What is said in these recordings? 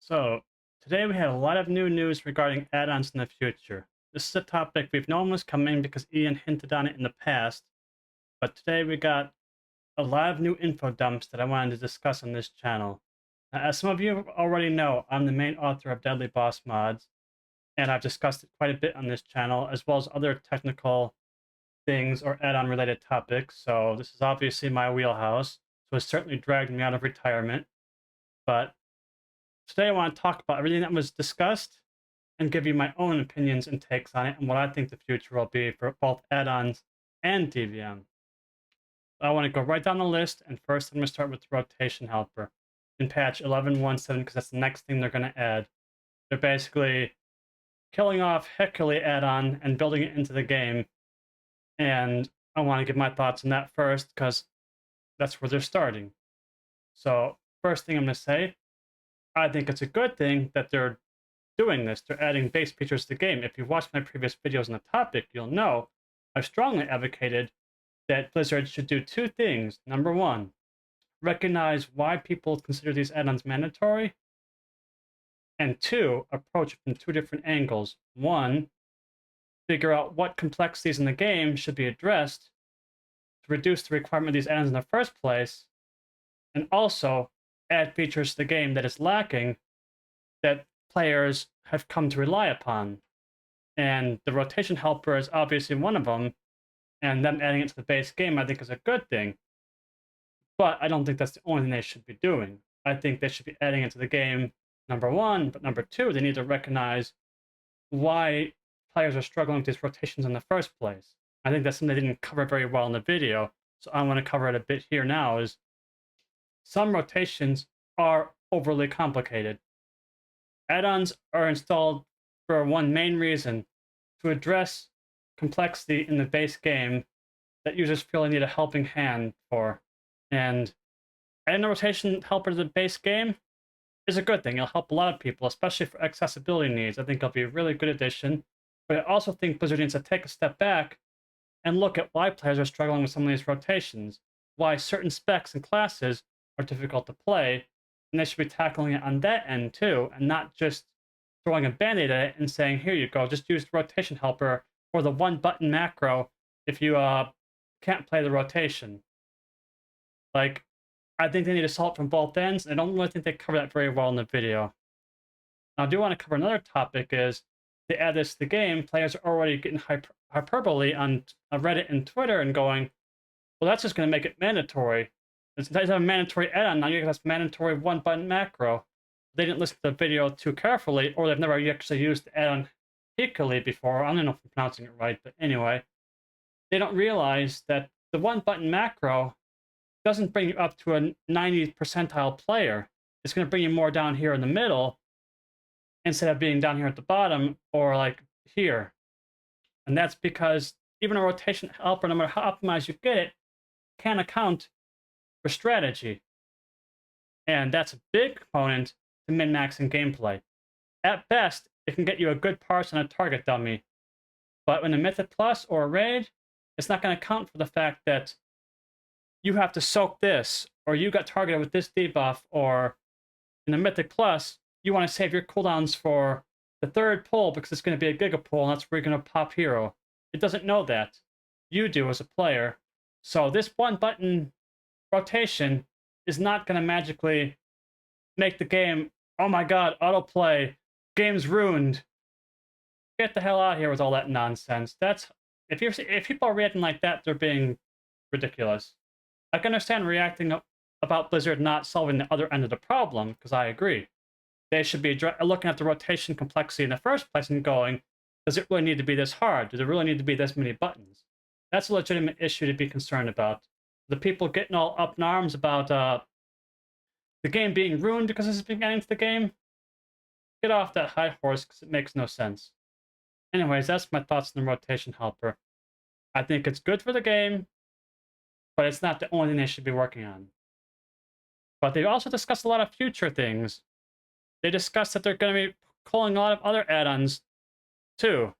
So, today we have a lot of new news regarding add-ons in the future. This is a topic we've known was coming because Ian hinted on it in the past, but today we got a lot of new info dumps that I wanted to discuss on this channel. Now, as some of you already know, I'm the main author of Deadly Boss Mods, and I've discussed it quite a bit on this channel, as well as other technical things or add-on related topics, so this is obviously my wheelhouse, so it's certainly dragged me out of retirement, but today I want to talk about everything that was discussed and give you my own opinions and takes on it and what I think the future will be for both add-ons and DBM. I want to go right down the list, and first I'm going to start with the rotation helper in patch 11.1.7 because that's the next thing they're going to add. They're basically killing off Heckley add-on and building it into the game, and I want to give my thoughts on that first because that's where they're starting. So first thing I'm going to say, I think it's a good thing that they're doing this. They're adding base features to the game. If you've watched my previous videos on the topic, you'll know I've strongly advocated that Blizzard should do two things. Number one, recognize why people consider these add-ons mandatory. And two, approach it from two different angles. One, figure out what complexities in the game should be addressed to reduce the requirement of these add-ons in the first place. And also, add features to the game that is lacking that players have come to rely upon. And the rotation helper is obviously one of them, and them adding it to the base game I think is a good thing. But I don't think that's the only thing they should be doing. I think they should be adding it to the game, number one, but number two, they need to recognize why players are struggling with these rotations in the first place. I think that's something they didn't cover very well in the video, so I want to cover it a bit here now, is some rotations are overly complicated. Add-ons are installed for one main reason, to address complexity in the base game that users feel they need a helping hand for. And adding a rotation helper to the base game is a good thing. It'll help a lot of people, especially for accessibility needs. I think it'll be a really good addition. But I also think Blizzard needs to take a step back and look at why players are struggling with some of these rotations, why certain specs and classes are difficult to play, and they should be tackling it on that end too, and not just throwing a band-aid at it and saying, here you go, just use the rotation helper or the one-button macro if you can't play the rotation. Like, I think they need to solve it from both ends, and I don't really think they cover that very well in the video. Now, I do want to cover another topic, is they add this to the game, players are already getting hyperbole on Reddit and Twitter and going, well, that's just going to make it mandatory. It's not a mandatory add-on, now you have mandatory one-button macro. They didn't listen to the video too carefully, or they've never actually used the add-on Heckley before. I don't know if I'm pronouncing it right, but anyway. They don't realize that the one-button macro doesn't bring you up to a 90th percentile player. It's going to bring you more down here in the middle, instead of being down here at the bottom, or like here. And that's because even a rotation helper, no matter how optimized you get it, can't account for strategy. And that's a big component to min-maxing gameplay. At best, it can get you a good parse on a target dummy. But in a Mythic Plus or a Raid, it's not going to account for the fact that you have to soak this, or you got targeted with this debuff, or in the Mythic Plus, you want to save your cooldowns for the third pull because it's going to be a Giga pull, and that's where you're going to pop hero. It doesn't know that. You do as a player. So this one-button rotation is not going to magically make the game, oh my god, autoplay, game's ruined. Get the hell out of here with all that nonsense. That's if people are reacting like that, they're being ridiculous. I can understand reacting about Blizzard not solving the other end of the problem, because I agree. They should be looking at the rotation complexity in the first place and going, does it really need to be this hard? Does it really need to be this many buttons? That's a legitimate issue to be concerned about. The people getting all up in arms about the game being ruined because this is beginning to the game, get off that high horse because it makes no sense. Anyways, that's my thoughts on the rotation helper. I think it's good for the game, but it's not the only thing they should be working on. But they also discussed a lot of future things. They discussed that they're going to be calling a lot of other add-ons too.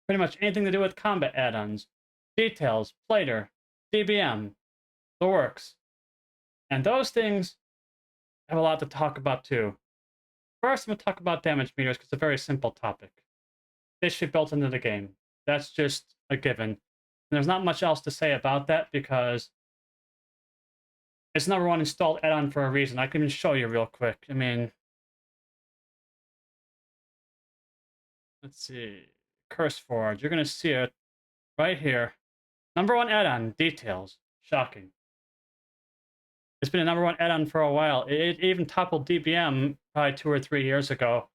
Pretty much anything to do with combat add-ons, details, plater, DBM, the works. And those things have a lot to talk about too. First, I'm going to talk about damage meters because it's a very simple topic. They should be built into the game. That's just a given. And there's not much else to say about that because it's #1 installed add-on for a reason. I can even show you real quick. I mean, let's see. CurseForge. You're going to see it right here. #1 add-on, details. Shocking. It's been a #1 add-on for a while. It even toppled DBM probably 2 or 3 years ago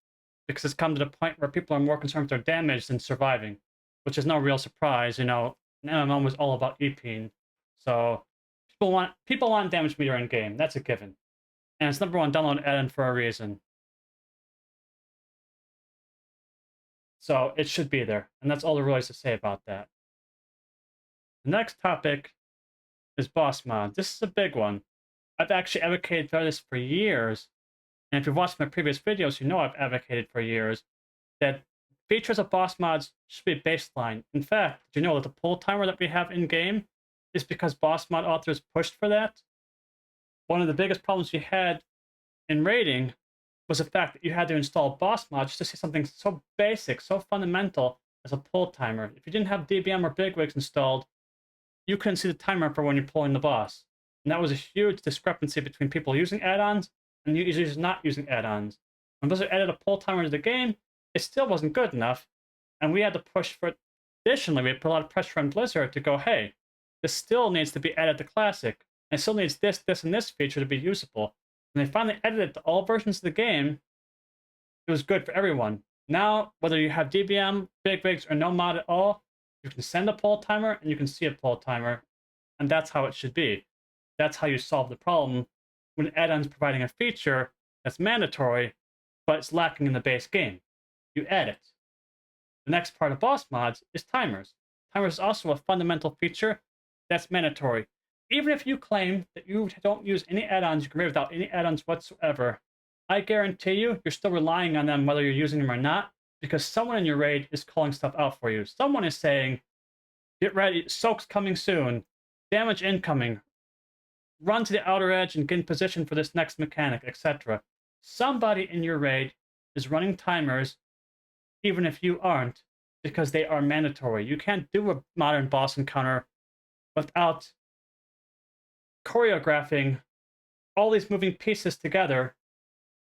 because it's come to the point where people are more concerned with their damage than surviving, which is no real surprise. You know, an MMO was all about EPing, so people want damage meter in game. That's a given, and it's #1 download add-on for a reason. So it should be there, and that's all there really is to say about that. The next topic is boss mods. This is a big one. I've actually advocated for this for years, and if you've watched my previous videos, you know I've advocated for years that features of boss mods should be baseline. In fact, did you know that the pull timer that we have in-game is because boss mod authors pushed for that? One of the biggest problems we had in raiding was the fact that you had to install boss mods just to see something so basic, so fundamental as a pull timer. If you didn't have DBM or bigwigs installed, you couldn't see the timer for when you're pulling the boss. And that was a huge discrepancy between people using add-ons and users not using add-ons. When Blizzard added a pull timer to the game, it still wasn't good enough, and we had to push for it. Additionally, we put a lot of pressure on Blizzard to go, hey, this still needs to be added to Classic, and it still needs this, this, and this feature to be usable. And they finally added it to all versions of the game. It was good for everyone. Now, whether you have DBM, bigwigs, or no mod at all, you can send a pull timer and you can see a pull timer, and that's how it should be. That's how you solve the problem when add-ons providing a feature that's mandatory, but it's lacking in the base game. You add it. The next part of boss mods is timers. Timers is also a fundamental feature that's mandatory. Even if you claim that you don't use any add-ons, you can raid without any add-ons whatsoever, I guarantee you're still relying on them whether you're using them or not, because someone in your raid is calling stuff out for you. Someone is saying, get ready, soak's coming soon, damage incoming, run to the outer edge and get in position for this next mechanic, etc. Somebody in your raid is running timers, even if you aren't, because they are mandatory. You can't do a modern boss encounter without choreographing all these moving pieces together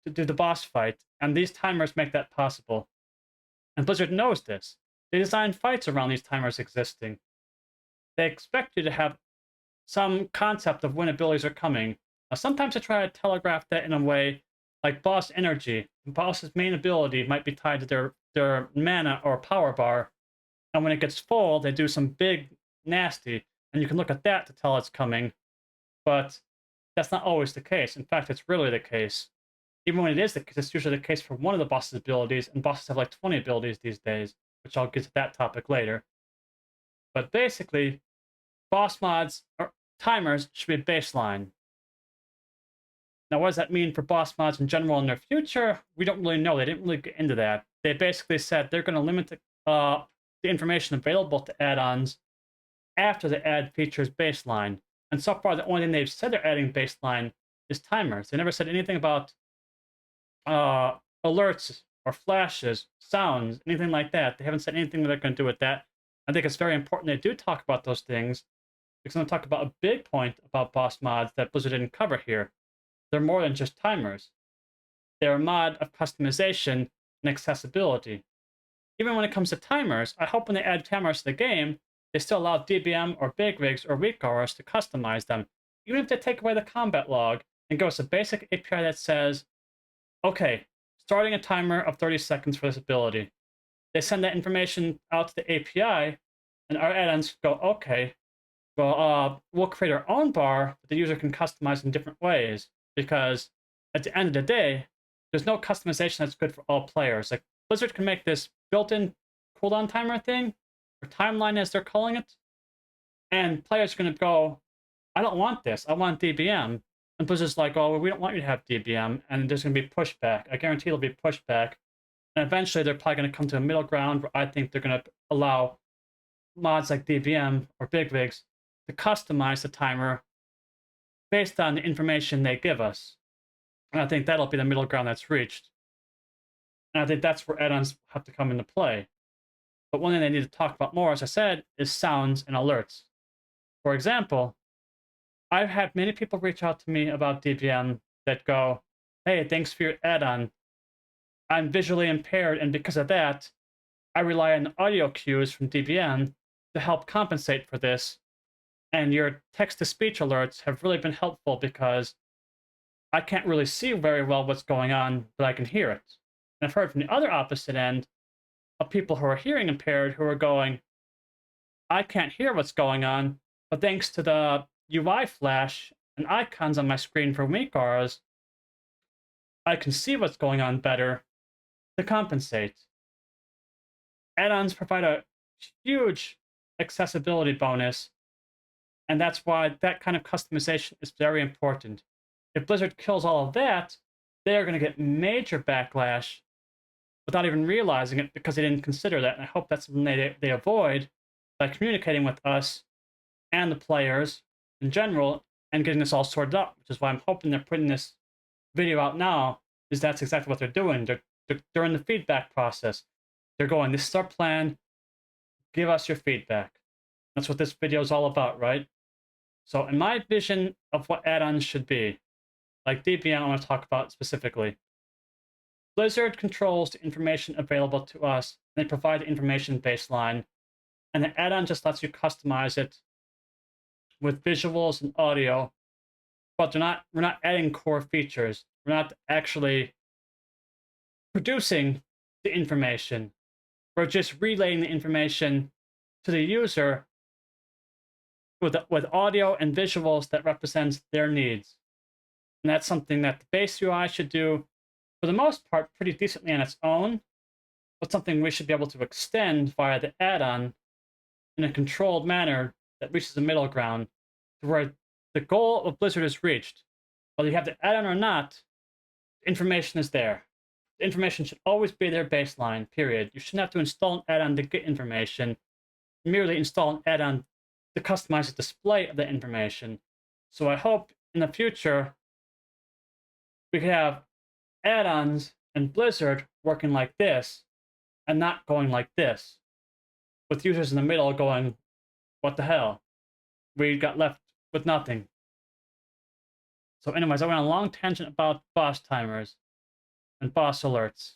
to do the boss fight, and these timers make that possible. And Blizzard knows this. They design fights around these timers existing. They expect you to have some concept of when abilities are coming. Now, sometimes they try to telegraph that in a way like boss energy. The boss's main ability might be tied to their mana or power bar, and when it gets full, they do some big nasty, and you can look at that to tell it's coming. But that's not always the case. In fact, it's rarely the case. Even when it is the case, it's usually the case for one of the boss's abilities, and bosses have like 20 abilities these days, which I'll get to that topic later. But basically, boss mods or timers should be baseline. Now, what does that mean for boss mods in general in their future? We don't really know. They didn't really get into that. They basically said they're going to limit the information available to add-ons after the add features baseline. And so far, the only thing they've said they're adding baseline is timers. They never said anything about alerts or flashes, sounds, anything like that. They haven't said anything that they're going to do with that. I think it's very important they do talk about those things, because I'm going to talk about a big point about boss mods that Blizzard didn't cover here. They're more than just timers. They're a mod of customization and accessibility. Even when it comes to timers, I hope when they add timers to the game, they still allow DBM or bigwigs or weak hours to customize them. Even if they take away the combat log and go with a basic API that says, okay, starting a timer of 30 seconds for this ability. They send that information out to the API, and our add-ons go, okay, well, we'll create our own bar that the user can customize in different ways, because at the end of the day, there's no customization that's good for all players. Like, Blizzard can make this built-in cooldown timer thing, or timeline as they're calling it, and players are going to go, I don't want this, I want DBM. And Blizzard's like, oh, well, we don't want you to have DBM, and there's going to be pushback. I guarantee there'll be pushback. And eventually, they're probably going to come to a middle ground where I think they're going to allow mods like DBM or bigwigs to customize the timer based on the information they give us. And I think that'll be the middle ground that's reached. And I think that's where add-ons have to come into play. But one thing they need to talk about more, as I said, is sounds and alerts. For example, I've had many people reach out to me about DBM that go, hey, thanks for your add-on. I'm visually impaired, and because of that, I rely on audio cues from DBM to help compensate for this. And your text-to-speech alerts have really been helpful because I can't really see very well what's going on, but I can hear it. And I've heard from the other opposite end of people who are hearing impaired who are going, I can't hear what's going on, but thanks to the UI flash and icons on my screen for WinRARs, I can see what's going on better to compensate. Add-ons provide a huge accessibility bonus, and that's why that kind of customization is very important. If Blizzard kills all of that, they are going to get major backlash without even realizing it because they didn't consider that. And I hope that's something they avoid by communicating with us and the players in general and getting this all sorted out, which is why I'm hoping they're putting this video out now, is that's exactly what they're doing. They're in the feedback process. They're going, this is our plan, give us your feedback. That's what this video is all about, right? So in my vision of what add-ons should be, like DBM I want to talk about specifically, Blizzard controls the information available to us, and they provide the information baseline, and the add-on just lets you customize it with visuals and audio, but we're not adding core features. We're not actually producing the information. We're just relaying the information to the user with audio and visuals that represents their needs. And that's something that the base UI should do, for the most part, pretty decently on its own, but something we should be able to extend via the add-on in a controlled manner that reaches the middle ground to where the goal of Blizzard is reached. Whether you have the add-on or not, information is there. The information should always be their baseline, period. You shouldn't have to install an add-on to get information. Merely install an add-on to customize the display of the information. So I hope in the future we could have add-ons and Blizzard working like this and not going like this, with users in the middle going, what the hell? We got left with nothing. So anyways, I went on a long tangent about boss timers and boss alerts.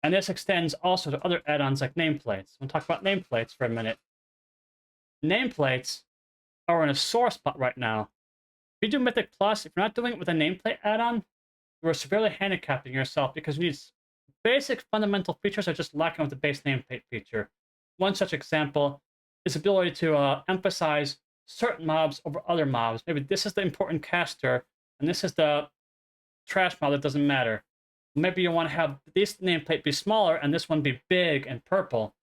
And this extends also to other add-ons like nameplates. We'll talk about nameplates for a minute. Nameplates are in a sore spot right now. If you do Mythic Plus, if you're not doing it with a nameplate add-on, you are severely handicapping yourself because you need basic fundamental features are just lacking with the base nameplate feature. One such example is the ability to emphasize certain mobs over other mobs. Maybe this is the important caster, and this is the trash mob that doesn't matter. Maybe you want to have this nameplate be smaller and this one be big and purple.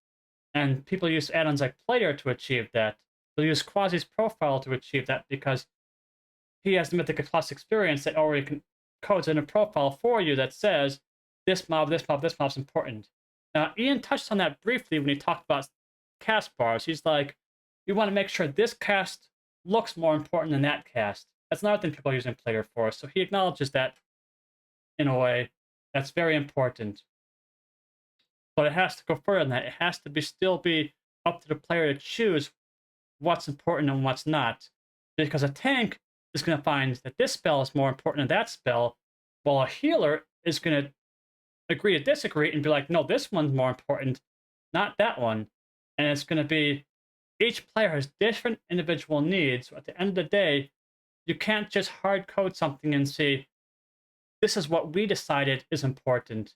And people use add-ons like Player to achieve that. They'll use Quasi's profile to achieve that because he has the Mythic Plus experience that already codes in a profile for you that says this mob, this mob, this mob's important. Now, Ian touched on that briefly when he talked about cast bars. He's like, you want to make sure this cast looks more important than that cast. That's another thing people are using Player for. So he acknowledges that in a way. That's very important. But it has to go further than that. It has to still be up to the player to choose what's important and what's not. Because a tank is going to find that this spell is more important than that spell, while a healer is going to agree to disagree and be like, no, this one's more important, not that one. And it's going to be, each player has different individual needs. So at the end of the day, you can't just hard code something and say, this is what we decided is important.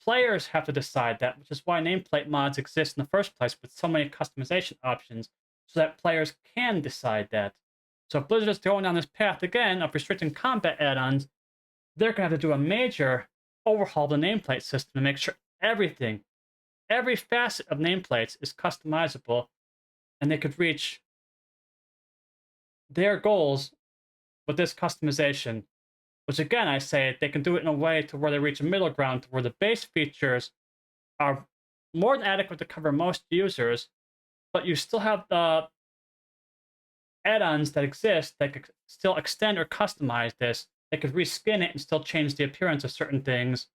Players have to decide that, which is why nameplate mods exist in the first place with so many customization options, so that players can decide that. So if Blizzard is going down this path again of restricting combat add-ons, they're going to have to do a major overhaul of the nameplate system to make sure everything, every facet of nameplates is customizable, and they could reach their goals with this customization. Which again, I say they can do it in a way to where they reach a middle ground to where the base features are more than adequate to cover most users, but you still have the add-ons that exist that could still extend or customize this. They could reskin it and still change the appearance of certain things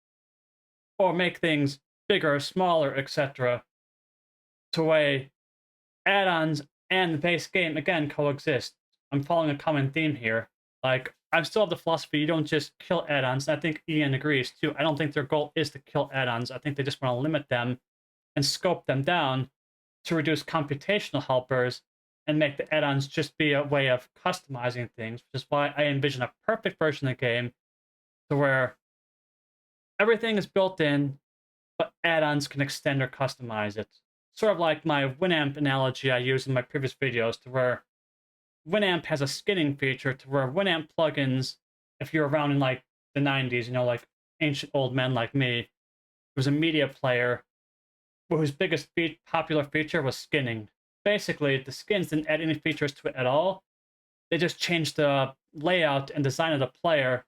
or make things bigger, smaller, etc. To way add-ons and the base game again coexist. I'm following a common theme here. Like, I still have the philosophy you don't just kill add-ons. I think Ian agrees too. I don't think their goal is to kill add-ons. I think they just want to limit them and scope them down to reduce computational helpers and make the add-ons just be a way of customizing things, which is why I envision a perfect version of the game to where everything is built in, but add-ons can extend or customize it. Sort of like my Winamp analogy I used in my previous videos, to where Winamp has a skinning feature to where Winamp plugins, if you're around in like the 90s, you know, like ancient old men like me, was a media player whose biggest popular feature was skinning. Basically, the skins didn't add any features to it at all. They just changed the layout and design of the player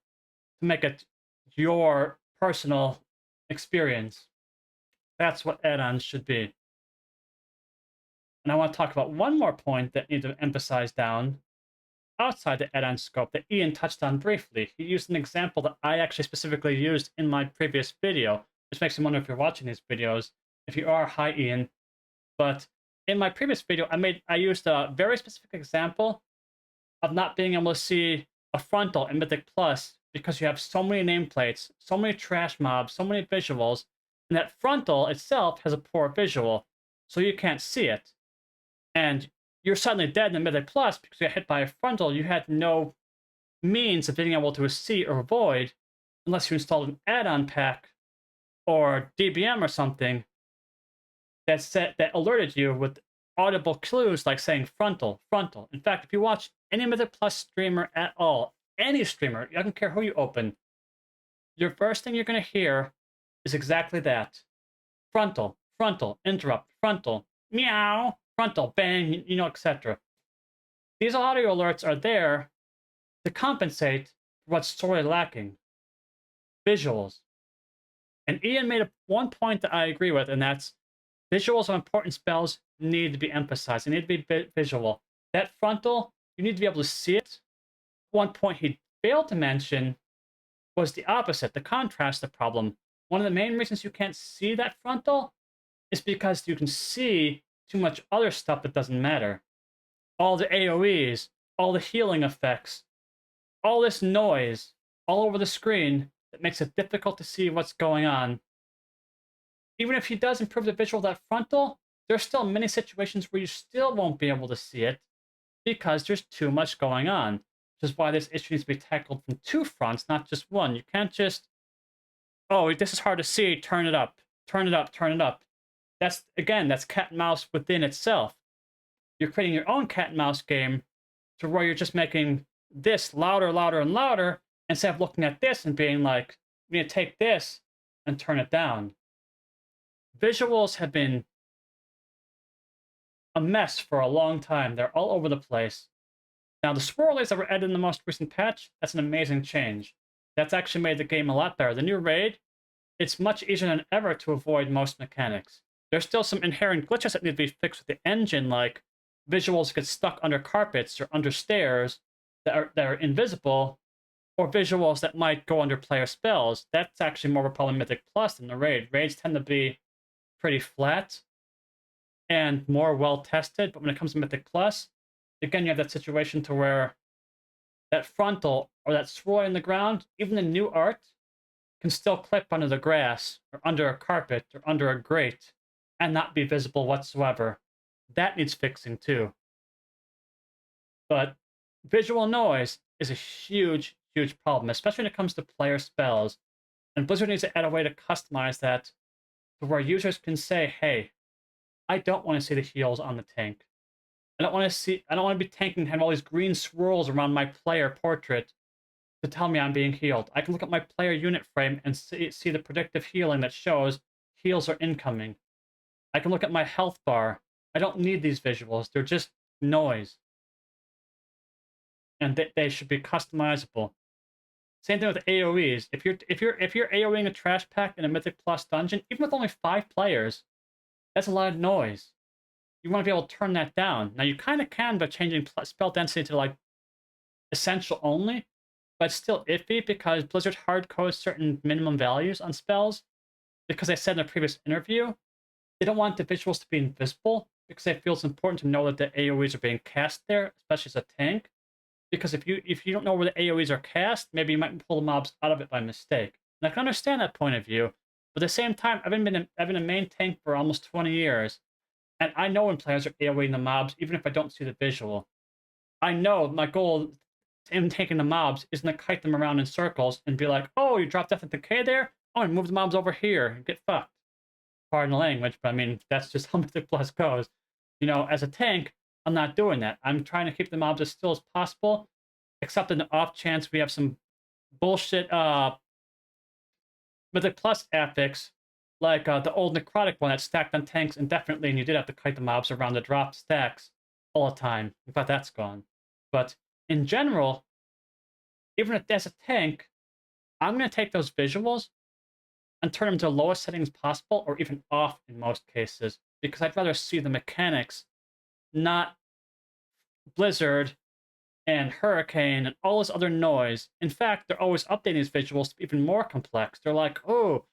to make it your personal experience. That's what add-ons should be. And I want to talk about one more point that needs to emphasize down outside the add-on scope that Ian touched on briefly. He used an example that I actually specifically used in my previous video, which makes me wonder if you're watching these videos. If you are, hi Ian. But in my previous video, I used a very specific example of not being able to see a frontal in Mythic Plus because you have so many nameplates, so many trash mobs, so many visuals, and that frontal itself has a poor visual, so you can't see it. And you're suddenly dead in Mythic Plus because you got hit by a frontal. You had no means of being able to see or avoid unless you installed an add-on pack or DBM or something that alerted you with audible clues like saying frontal, frontal. In fact, if you watch any Mythic Plus streamer at all, any streamer, I don't care who you open, your first thing you're going to hear is exactly that. Frontal, frontal, interrupt, frontal, meow, frontal, bang, you know, etc. These audio alerts are there to compensate for what's sorely lacking. Visuals. And Ian made one point that I agree with, and that's visuals on important spells need to be emphasized. They need to be visual. That frontal, you need to be able to see it. One point he failed to mention was the opposite, the contrast, the problem. One of the main reasons you can't see that frontal is because you can see too much other stuff that doesn't matter. All the AoEs, all the healing effects, all this noise all over the screen that makes it difficult to see what's going on. Even if he does improve the visual of that frontal, there's still many situations where you still won't be able to see it because there's too much going on, which is why this issue needs to be tackled from two fronts, not just one. You can't just, oh, this is hard to see, turn it up, turn it up, turn it up. That's, again, that's cat and mouse within itself. You're creating your own cat and mouse game to where you're just making this louder, louder, and louder instead of looking at this and being like, we need to take this and turn it down. Visuals have been a mess for a long time. They're all over the place. Now, the swirlies that were added in the most recent patch, that's an amazing change. That's actually made the game a lot better. The new raid, it's much easier than ever to avoid most mechanics. There's still some inherent glitches that need to be fixed with the engine, like visuals get stuck under carpets or under stairs that are invisible, or visuals that might go under player spells. That's actually more of a problem in Mythic Plus than the raid. Raids tend to be pretty flat and more well-tested, but when it comes to Mythic Plus, again, you have that situation to where that frontal or that swirl in the ground, even the new art, can still clip under the grass or under a carpet or under a grate and not be visible whatsoever. That needs fixing too. But visual noise is a huge, huge problem, especially when it comes to player spells. And Blizzard needs to add a way to customize that to where users can say, hey, I don't want to see the heals on the tank. I don't want to be tanking and have all these green swirls around my player portrait to tell me I'm being healed. I can look at my player unit frame and see the predictive healing that shows heals are incoming. I can look at my health bar. I don't need these visuals. They're just noise. And they should be customizable. Same thing with AoEs. If you're AoEing a trash pack in a Mythic Plus dungeon, even with only 5 players, that's a lot of noise. You want to be able to turn that down. Now, you kind of can by changing spell density to, like, essential only, but it's still iffy because Blizzard hard-codes certain minimum values on spells. because I said in a previous interview, they don't want the visuals to be invisible because they feel it's important to know that the AoEs are being cast there, especially as a tank. Because if you don't know where the AoEs are cast, maybe you might pull the mobs out of it by mistake. And I can understand that point of view, but at the same time, I've been a main tank for almost 20 years, and I know when players are AoEing the mobs, even if I don't see the visual. I know my goal in taking the mobs isn't to kite them around in circles and be like, oh, you dropped Death and Decay there? Oh, and move the mobs over here and get fucked. Pardon the language, but I mean, that's just how Mythic Plus goes. You know, as a tank, I'm not doing that. I'm trying to keep the mobs as still as possible, except in the off chance we have some bullshit Mythic Plus affix, like the old Necrotic one that stacked on tanks indefinitely, and you did have to kite the mobs around the drop stacks all the time. In fact, that's gone. But in general, even if there's a tank, I'm going to take those visuals and turn them to the lowest settings possible, or even off in most cases, because I'd rather see the mechanics, not Blizzard and Hurricane and all this other noise. In fact, they're always updating these visuals to be even more complex. They're like, oh,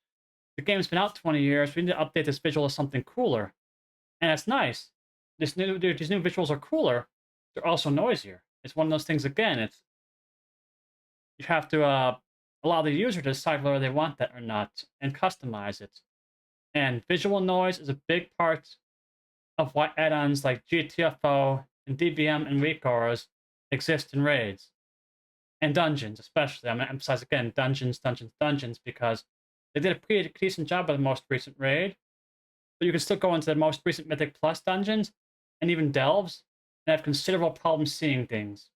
the game's been out 20 years, we need to update this visual to something cooler. And that's nice. These new visuals are cooler, they're also noisier. It's one of those things, again, it's you have to allow the user to decide whether they want that or not, and customize it. And visual noise is a big part of why add-ons like GTFO and DBM and weak auras exist in raids. And dungeons, especially. I'm going to emphasize again, dungeons, because they did a pretty decent job of the most recent raid. But you can still go into the most recent Mythic Plus dungeons, and even delves, and have considerable problems seeing things.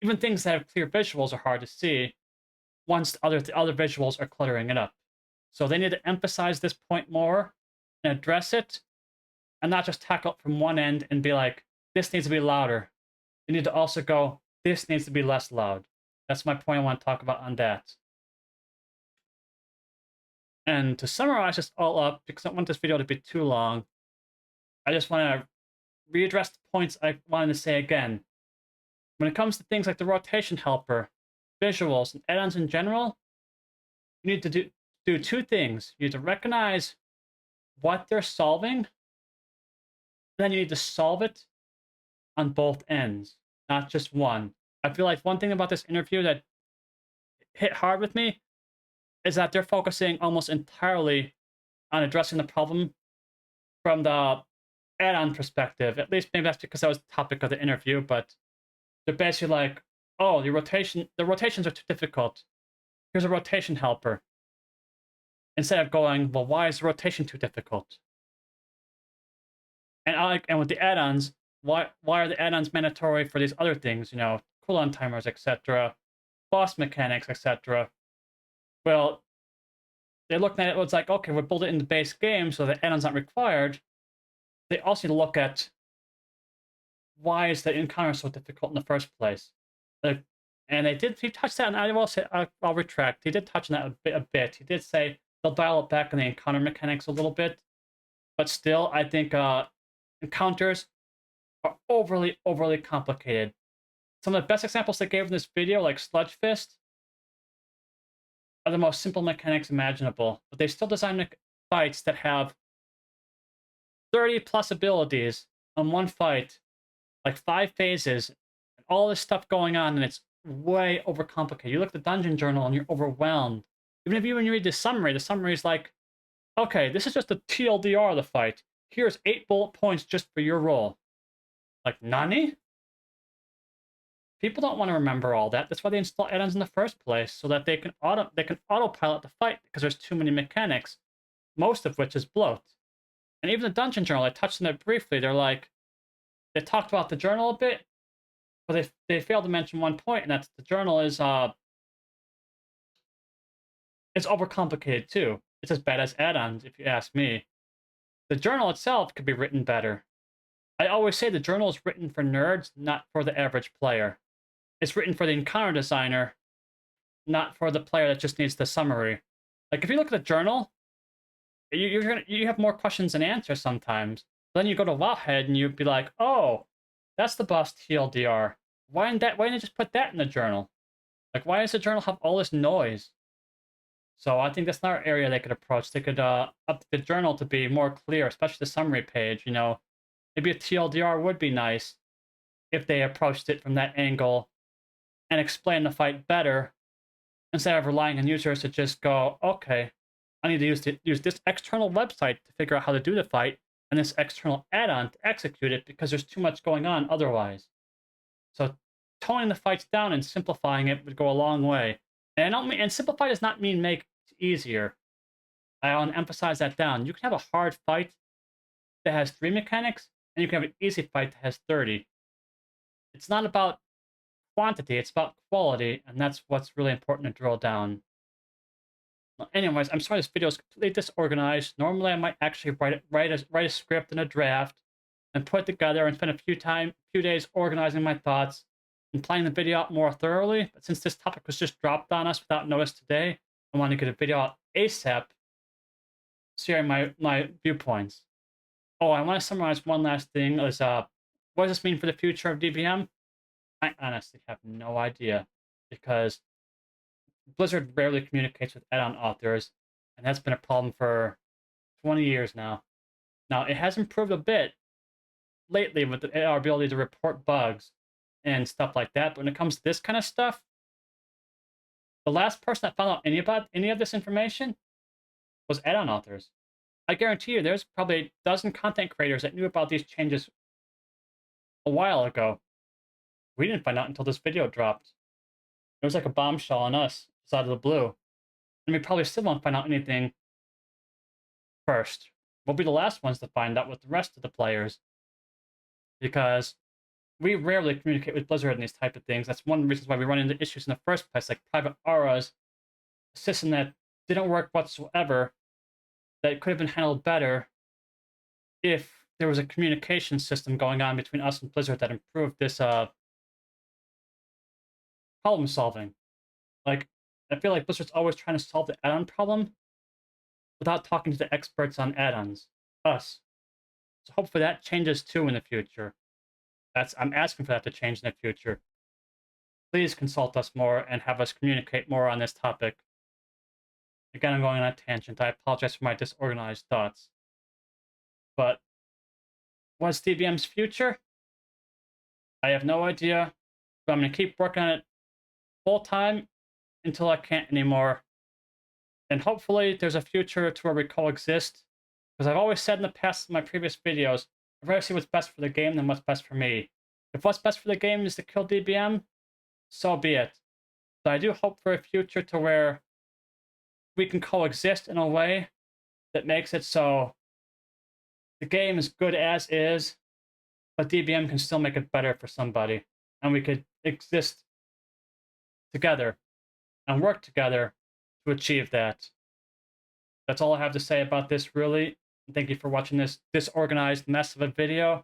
Even things that have clear visuals are hard to see once the other visuals are cluttering it up. So they need to emphasize this point more and address it, and not just tackle it from one end and be like, this needs to be louder. They need to also go, this needs to be less loud. That's my point I want to talk about on that. And to summarize this all up, because I don't want this video to be too long, I just want to readdress the points I wanted to say again. When it comes to things like the rotation helper, visuals, and add-ons in general, you need to do two things. You need to recognize what they're solving, then you need to solve it on both ends, not just one. I feel like one thing about this interview that hit hard with me is that they're focusing almost entirely on addressing the problem from the add-on perspective. At least maybe that's because that was the topic of the interview, but they're basically like, oh, the rotations are too difficult. Here's a rotation helper. Instead of going, well, why is the rotation too difficult? And with the add-ons, why are the add-ons mandatory for these other things? You know, cooldown timers, etc., boss mechanics, etc. Well, they looked at it, it's like, okay, we'll build it in the base game so the add-on's not required. They also need to look at why is the encounter so difficult in the first place. And he touched that, and I will say, I'll retract. He did touch on that a bit. He did say they'll dial it back on the encounter mechanics a little bit, but still, I think encounters are overly complicated. Some of the best examples they gave in this video, like Sludge Fist, are the most simple mechanics imaginable, but they still design fights that have 30 plus abilities on one fight, like 5 phases, and all this stuff going on, and it's way overcomplicated. You look at the dungeon journal and you're overwhelmed. Even when you read the summary is like, okay, this is just the TLDR of the fight. Here's 8 bullet points just for your role. Like, nani? People don't want to remember all that. That's why they install add-ons in the first place, so that they can autopilot the fight, because there's too many mechanics, most of which is bloat. And even the dungeon journal, I touched on it briefly. They talked about the journal a bit, but they failed to mention one point, and that's the journal is it's overcomplicated too. It's as bad as add-ons, if you ask me. The journal itself could be written better. I always say the journal is written for nerds, not for the average player. It's written for the encounter designer, not for the player that just needs the summary. Like, if you look at the journal, you have more questions than answers sometimes. Then you go to Wowhead and you'd be like, oh, that's the boss TLDR. Why didn't they just put that in the journal? Like, why does the journal have all this noise? So I think that's another area they could approach. They could up the journal to be more clear, especially the summary page. You know, maybe a TLDR would be nice if they approached it from that angle and explained the fight better instead of relying on users to just go, okay, I need to use this external website to figure out how to do the fight and this external add-on to execute it because there's too much going on otherwise. So toning the fights down and simplifying it would go a long way. And I don't mean, and simplify does not mean make it easier. I want to emphasize that down. You can have a hard fight that has 3 mechanics, and you can have an easy fight that has 30. It's not about quantity, it's about quality, and that's what's really important to drill down. Well, anyways, I'm sorry this video is completely disorganized. Normally I might actually write a script and a draft and put it together and spend a few days organizing my thoughts and planning the video out more thoroughly. But since this topic was just dropped on us without notice today, I want to get a video out ASAP sharing my viewpoints. Oh, I want to summarize one last thing. Is what does this mean for the future of DBM? I honestly have no idea, because Blizzard rarely communicates with add-on authors, and that's been a problem for 20 years now. Now, it has improved a bit lately with our ability to report bugs and stuff like that, but when it comes to this kind of stuff, the last person that found out any of this information was add-on authors. I guarantee you there's probably a dozen content creators that knew about these changes a while ago. We didn't find out until this video dropped. It was like a bombshell on us, out of the blue. And we probably still won't find out anything first. We'll be the last ones to find out with the rest of the players, because we rarely communicate with Blizzard and these type of things. That's one of the reasons why we run into issues in the first place, like private auras, a system that didn't work whatsoever, that could have been handled better if there was a communication system going on between us and Blizzard that improved this problem solving. Like, I feel like Blizzard's always trying to solve the add-on problem without talking to the experts on add-ons, us. So hopefully that changes too in the future. I'm asking for that to change in the future. Please consult us more and have us communicate more on this topic. Again, I'm going on a tangent. I apologize for my disorganized thoughts. But what's DBM's future? I have no idea, but I'm going to keep working on it full-time until I can't anymore. And hopefully there's a future to where we coexist. Because I've always said in the past in my previous videos, I'd rather see what's best for the game than what's best for me. If what's best for the game is to kill DBM, so be it. But I do hope for a future to where we can coexist in a way that makes it so the game is good as is, but DBM can still make it better for somebody. And we could exist together and work together to achieve that. That's all I have to say about this, really. Thank you for watching this disorganized mess of a video.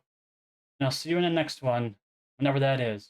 And I'll see you in the next one, whenever that is.